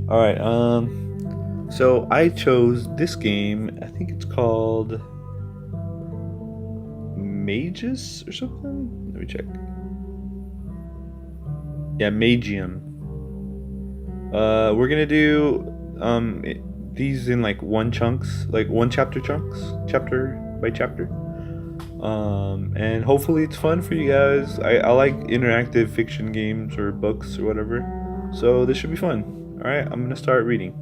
All right. So I chose this game. I think it's called Magus or something. Let me check. Yeah, Magium. We're gonna do these in like one chunks, like one chapter chunks, chapter by chapter. And hopefully it's fun for you guys. I like interactive fiction games or books or whatever. So this should be fun. All right, I'm gonna start reading.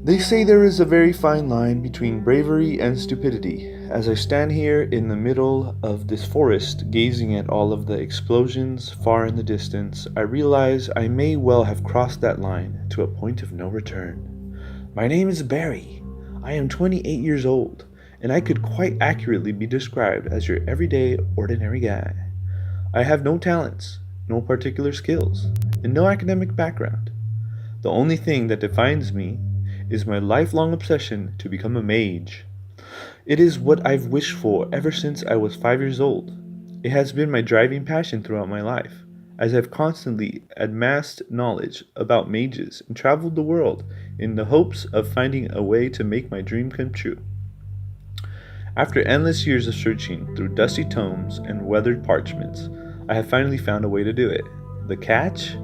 They say there is a very fine line between bravery and stupidity. As I stand here in the middle of this forest, gazing at all of the explosions far in the distance, I realize I may well have crossed that line to a point of no return. My name is Barry. I am 28 years old, and I could quite accurately be described as your everyday, ordinary guy. I have no talents, no particular skills, and no academic background. The only thing that defines me is my lifelong obsession to become a mage. It is what I've wished for ever since I was 5 years old. It has been my driving passion throughout my life, as I've constantly amassed knowledge about mages and traveled the world in the hopes of finding a way to make my dream come true. After endless years of searching through dusty tomes and weathered parchments, I have finally found a way to do it. The catch?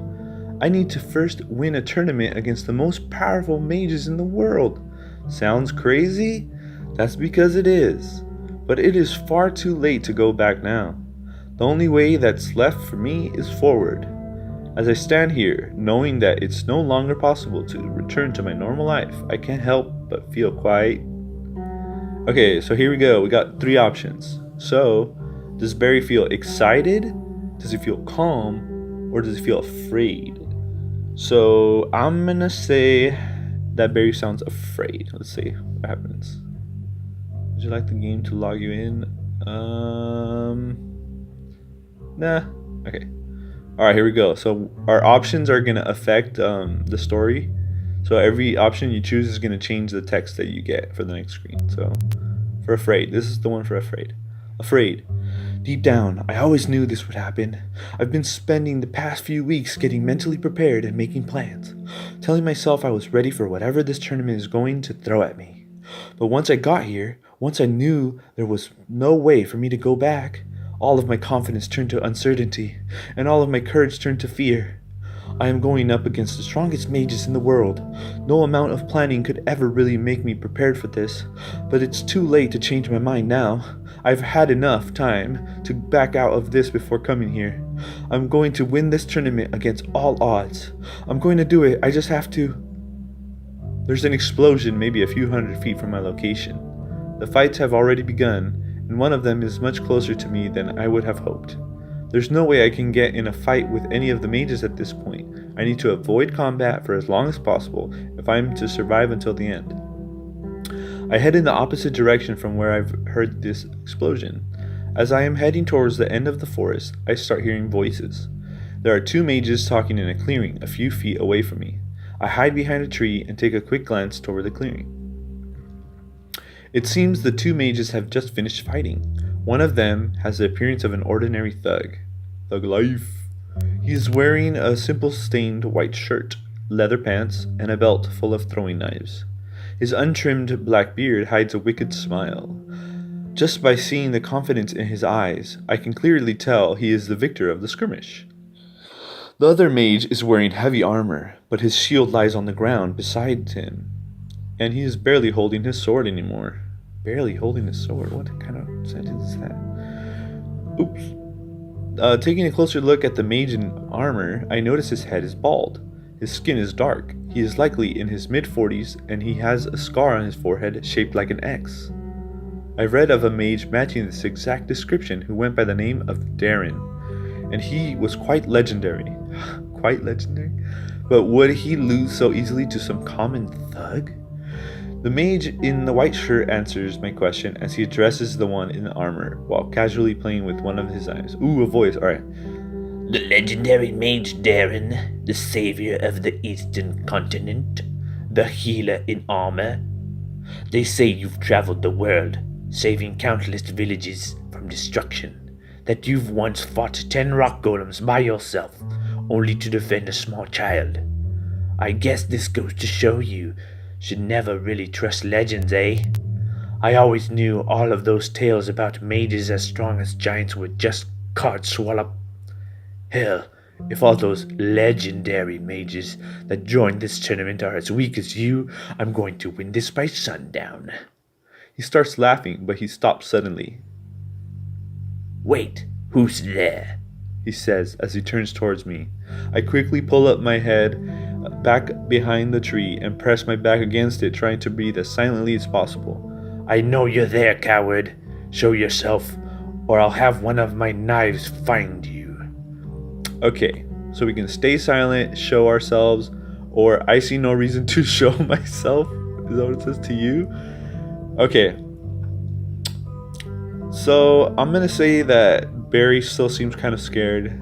I need to first win a tournament against the most powerful mages in the world. Sounds crazy? That's because it is. But it is far too late to go back now. The only way that's left for me is forward. As I stand here, knowing that it's no longer possible to return to my normal life, I can't help but feel quite... Okay, so here we go. We got three options. So, does Barry feel excited? Does he feel calm? Or does he feel afraid? So I'm gonna say that Barry sounds afraid. Let's see what happens. Would you like the game to log you in? Nah. Okay. All right, here we go. So our options are gonna affect the story. So every option you choose is gonna change the text that you get for the next screen. So for afraid, this is the one for afraid. Afraid. Deep down, I always knew this would happen. I've been spending the past few weeks getting mentally prepared and making plans, telling myself I was ready for whatever this tournament is going to throw at me. But once I got here, once I knew there was no way for me to go back, all of my confidence turned to uncertainty, and all of my courage turned to fear. I am going up against the strongest mages in the world. No amount of planning could ever really make me prepared for this, but it's too late to change my mind now. I've had enough time to back out of this before coming here. I'm going to win this tournament against all odds. I'm going to do it. I just have to. There's an explosion maybe a few hundred feet from my location. The fights have already begun, and one of them is much closer to me than I would have hoped. There's no way I can get in a fight with any of the mages at this point. I need to avoid combat for as long as possible if I'm to survive until the end. I head in the opposite direction from where I've heard this explosion. As I am heading towards the end of the forest, I start hearing voices. There are two mages talking in a clearing a few feet away from me. I hide behind a tree and take a quick glance toward the clearing. It seems the two mages have just finished fighting. One of them has the appearance of an ordinary thug. Thug life. He is wearing a simple stained white shirt, leather pants, and a belt full of throwing knives. His untrimmed black beard hides a wicked smile. Just by seeing the confidence in his eyes, I can clearly tell he is the victor of the skirmish. The other mage is wearing heavy armor, but his shield lies on the ground beside him, and he is barely holding his sword anymore. Barely holding his sword? What kind of sentence is that? Oops. Taking a closer look at the mage in armor, I notice his head is bald. His skin is dark. He is likely in his mid-40s, and he has a scar on his forehead shaped like an X. I've read of a mage matching this exact description who went by the name of Darren, and he was quite legendary. Quite legendary? But would he lose so easily to some common thug? The mage in the white shirt answers my question as he addresses the one in the armor while casually playing with one of his eyes. Ooh, a voice, alright. The legendary mage Darren, the savior of the eastern continent, the healer in armor. They say you've traveled the world, saving countless villages from destruction, that you've once fought 10 rock golems by yourself, only to defend a small child. I guess this goes to show you should never really trust legends, eh? I always knew all of those tales about mages as strong as giants were just card swallow. Hell, if all those legendary mages that joined this tournament are as weak as you, I'm going to win this by sundown. He starts laughing, but he stops suddenly. Wait, who's there? He says as he turns towards me. I quickly pull up my head back behind the tree and press my back against it, trying to breathe as silently as possible. I know you're there, coward. Show yourself, or I'll have one of my knives find you. Okay, so we can stay silent, show ourselves, or I see no reason to show myself. Is that what it says to you? Okay. So I'm gonna say that Barry still seems kind of scared.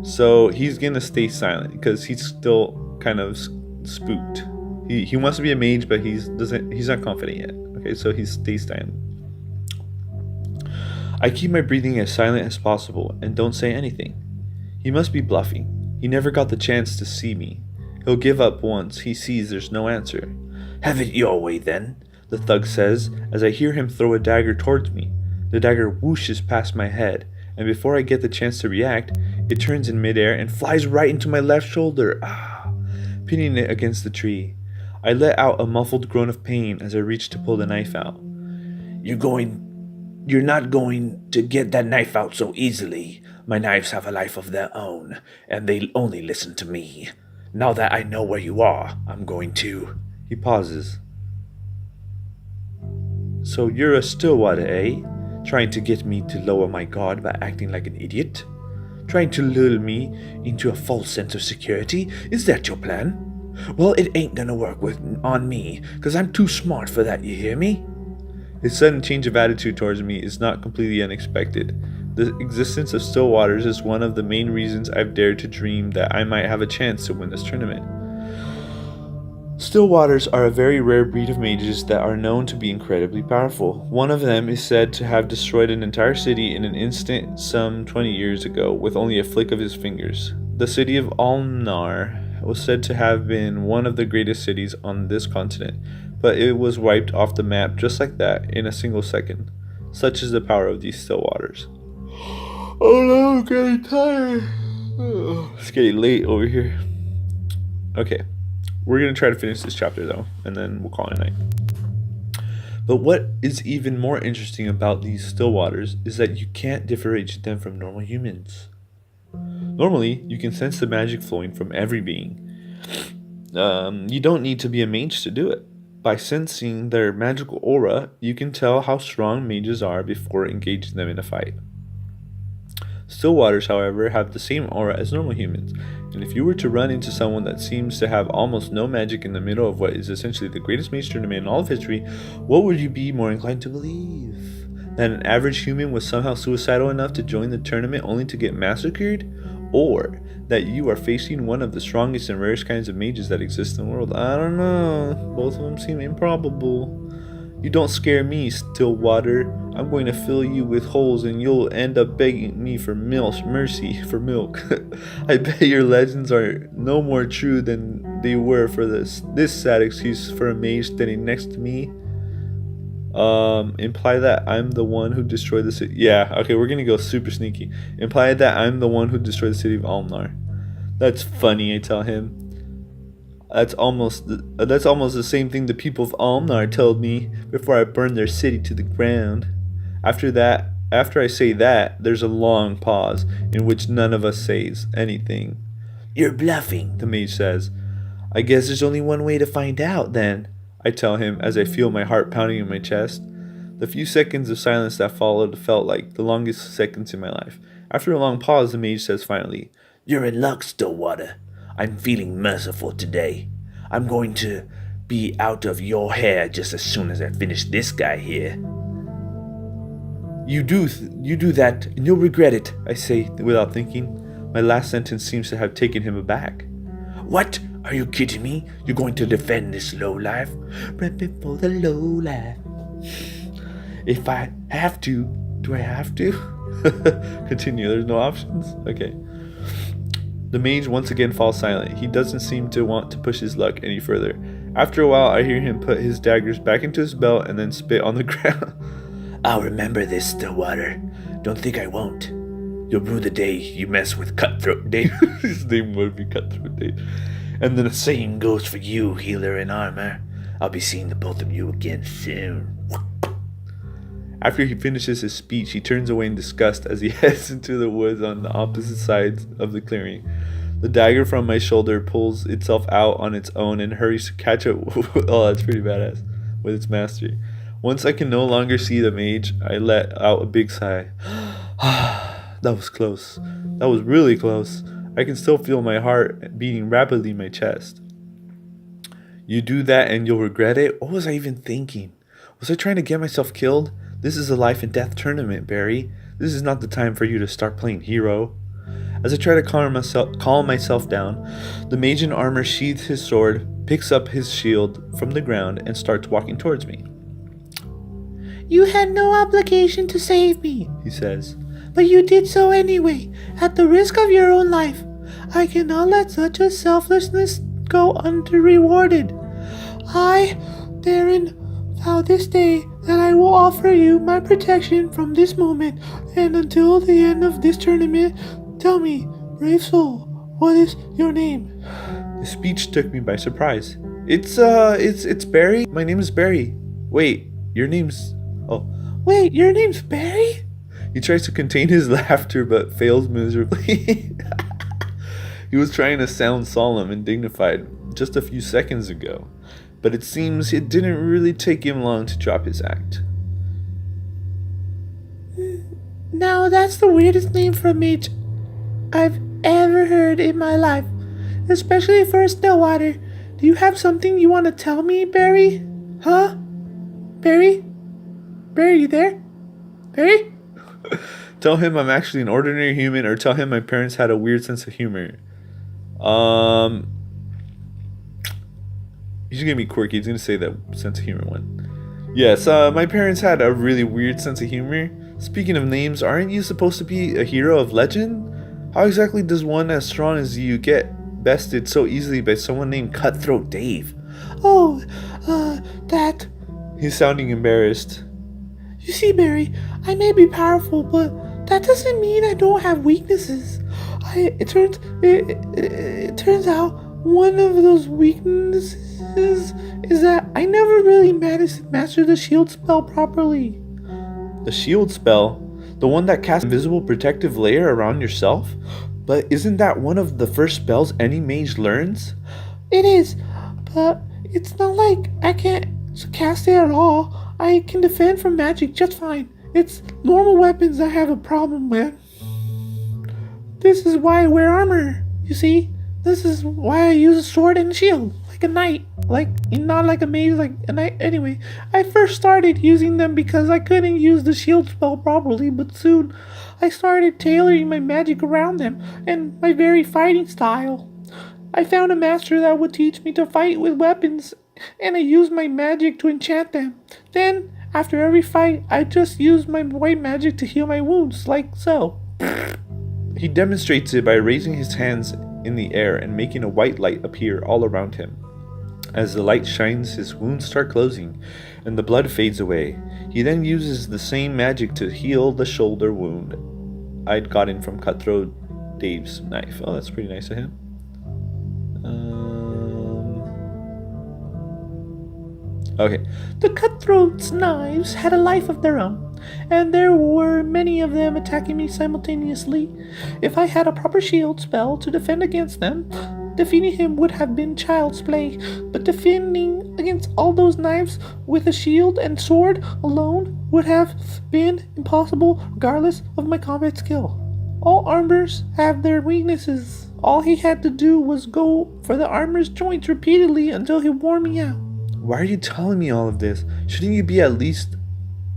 So he's gonna stay silent because he's still kind of spooked. He wants to be a mage, but he's not confident yet. Okay, so he stays silent. I keep my breathing as silent as possible and don't say anything. He must be bluffing. He never got the chance to see me. He'll give up once he sees there's no answer. Have it your way then, the thug says as I hear him throw a dagger towards me. The dagger whooshes past my head, and before I get the chance to react, it turns in midair and flies right into my left shoulder, pinning it against the tree. I let out a muffled groan of pain as I reach to pull the knife out. You're not going to get that knife out so easily. My knives have a life of their own, and they only listen to me. Now that I know where you are, I'm going to... He pauses. So you're a Stillwater, eh? Trying to get me to lower my guard by acting like an idiot? Trying to lure me into a false sense of security? Is that your plan? Well, it ain't gonna work on me, 'cause I'm too smart for that, you hear me? His sudden change of attitude towards me is not completely unexpected. The existence of Stillwaters is one of the main reasons I've dared to dream that I might have a chance to win this tournament. Stillwaters are a very rare breed of mages that are known to be incredibly powerful. One of them is said to have destroyed an entire city in an instant some 20 years ago with only a flick of his fingers. The city of Almnar was said to have been one of the greatest cities on this continent, but it was wiped off the map just like that in a single second. Such is the power of these Stillwaters. Oh no, I'm getting tired. It's getting late over here. Okay, we're going to try to finish this chapter though, and then we'll call it a night. But what is even more interesting about these Stillwaters is that you can't differentiate them from normal humans. Normally, you can sense the magic flowing from every being. You don't need to be a mage to do it. By sensing their magical aura, you can tell how strong mages are before engaging them in a fight. Stillwaters, however, have the same aura as normal humans, and if you were to run into someone that seems to have almost no magic in the middle of what is essentially the greatest mage tournament in all of history, what would you be more inclined to believe? That an average human was somehow suicidal enough to join the tournament only to get massacred? Or that you are facing one of the strongest and rarest kinds of mages that exist in the world? I don't know. Both of them seem improbable. You don't scare me, Stillwater. I'm going to fill you with holes and you'll end up begging me for mercy for milk. I bet your legends are no more true than they were for this sad excuse for a mage standing next to me. Imply that I'm the one who destroyed the city. Yeah, okay, we're gonna go super sneaky. Imply that I'm the one who destroyed the city of Almnar. That's funny, I tell him. That's almost the same thing the people of Almnar told me before I burned their city to the ground. After I say that, there's a long pause in which none of us says anything. You're bluffing, the mage says. I guess there's only one way to find out then, I tell him as I feel my heart pounding in my chest. The few seconds of silence that followed felt like the longest seconds in my life. After a long pause, the mage says finally, You're in luck, Stillwater. I'm feeling merciful today. I'm going to be out of your hair just as soon as I finish this guy here. You do that, and you'll regret it, I say without thinking. My last sentence seems to have taken him aback. What? Are you kidding me? You're going to defend this lowlife? Repping for the lowlife. If I have to, do I have to? Continue, there's no options? Okay. The mage once again falls silent. He doesn't seem to want to push his luck any further. After a while, I hear him put his daggers back into his belt and then spit on the ground. I'll remember this, Stillwater. Don't think I won't. You'll rue the day you mess with Cutthroat Dave. His name would be Cutthroat Dave. And then the same goes for you, healer in armor. I'll be seeing the both of you again soon. After he finishes his speech, he turns away in disgust as he heads into the woods on the opposite sides of the clearing. The dagger from my shoulder pulls itself out on its own and hurries to catch up. Oh, that's pretty badass. With its master. Once I can no longer see the mage, I let out a big sigh. That was close. That was really close. I can still feel my heart beating rapidly in my chest. You do that and you'll regret it? What was I even thinking? Was I trying to get myself killed? This is a life and death tournament, Barry. This is not the time for you to start playing hero. As I try to calm myself down, the mage in armor sheathes his sword, picks up his shield from the ground, and starts walking towards me. You had no obligation to save me, He says. but you did so anyway, at the risk of your own life. I cannot let such a selflessness go under-rewarded. I, Darren, vow this day that I will offer you my protection from this moment and until the end of this tournament. Tell me, brave soul, what is your name? The speech took me by surprise. It's Barry. My name is Barry. Wait, your name's... Oh. Wait, your name's Barry? He tries to contain his laughter but fails miserably. He was trying to sound solemn and dignified just a few seconds ago, but it seems it didn't really take him long to drop his act. Now that's the weirdest name for a mage I've ever heard in my life, especially for a Stillwater. Do you have something you want to tell me, Barry? Huh? Barry? Barry, you there? Barry? Tell him I'm actually an ordinary human, or tell him my parents had a weird sense of humor. He's gonna be quirky. He's gonna say that sense of humor one. Yes, my parents had a really weird sense of humor. Speaking of names, aren't you supposed to be a hero of legend? How exactly does one as strong as you get bested so easily by someone named Cutthroat Dave? Oh, that... He's sounding embarrassed. You see, Barry, I may be powerful, but that doesn't mean I don't have weaknesses. It turns out one of those weaknesses is that I never really managed to master the shield spell properly. The shield spell? The one that casts invisible protective layer around yourself? But isn't that one of the first spells any mage learns? It is, but it's not like I can't cast it at all. I can defend from magic just fine. It's normal weapons I have a problem with. This is why I wear armor, you see? This is why I use a sword and a shield, like a knight. Not like a mage, like a knight. Anyway, I first started using them because I couldn't use the shield spell properly, but soon I started tailoring my magic around them and my very fighting style. I found a master that would teach me to fight with weapons, and I used my magic to enchant them. Then, after every fight, I just used my white magic to heal my wounds, like so. He demonstrates it by raising his hands in the air and making a white light appear all around him. As the light shines, his wounds start closing, and the blood fades away. He then uses the same magic to heal the shoulder wound I'd gotten from Cutthroat Dave's knife. Oh, that's pretty nice of him. Okay. The Cutthroat's knives had a life of their own, and there were many of them attacking me simultaneously. If I had a proper shield spell to defend against them, defeating him would have been child's play, but defending against all those knives with a shield and sword alone would have been impossible regardless of my combat skill. All armors have their weaknesses. All he had to do was go for the armor's joints repeatedly until he wore me out. Why are you telling me all of this? Shouldn't you be at least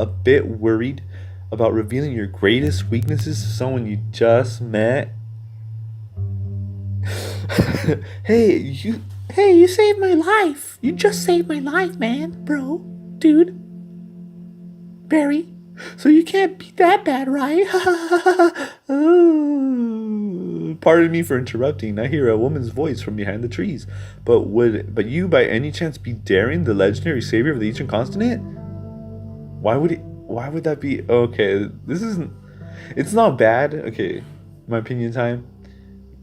a bit worried about revealing your greatest weaknesses to someone you just met? Hey, you saved my life. You just saved my life, man, bro, dude. Barry, so you can't be that bad, right? Oh, Pardon me for interrupting. I hear a woman's voice from behind the trees. But you by any chance be Darren, the legendary savior of the Eastern continent? Why would that be? Okay, this isn't. It's not bad. Okay, my opinion time.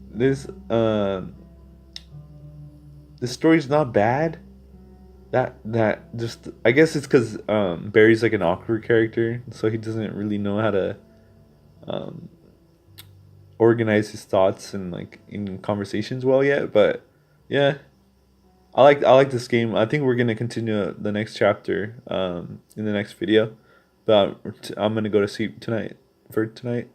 This the story's not bad. That just, I guess it's because Barry's like an awkward character, so he doesn't really know how to um, organize his thoughts and like in conversations well yet. But yeah, I like this game. I think we're gonna continue the next chapter in the next video. But I'm gonna go to sleep tonight for tonight.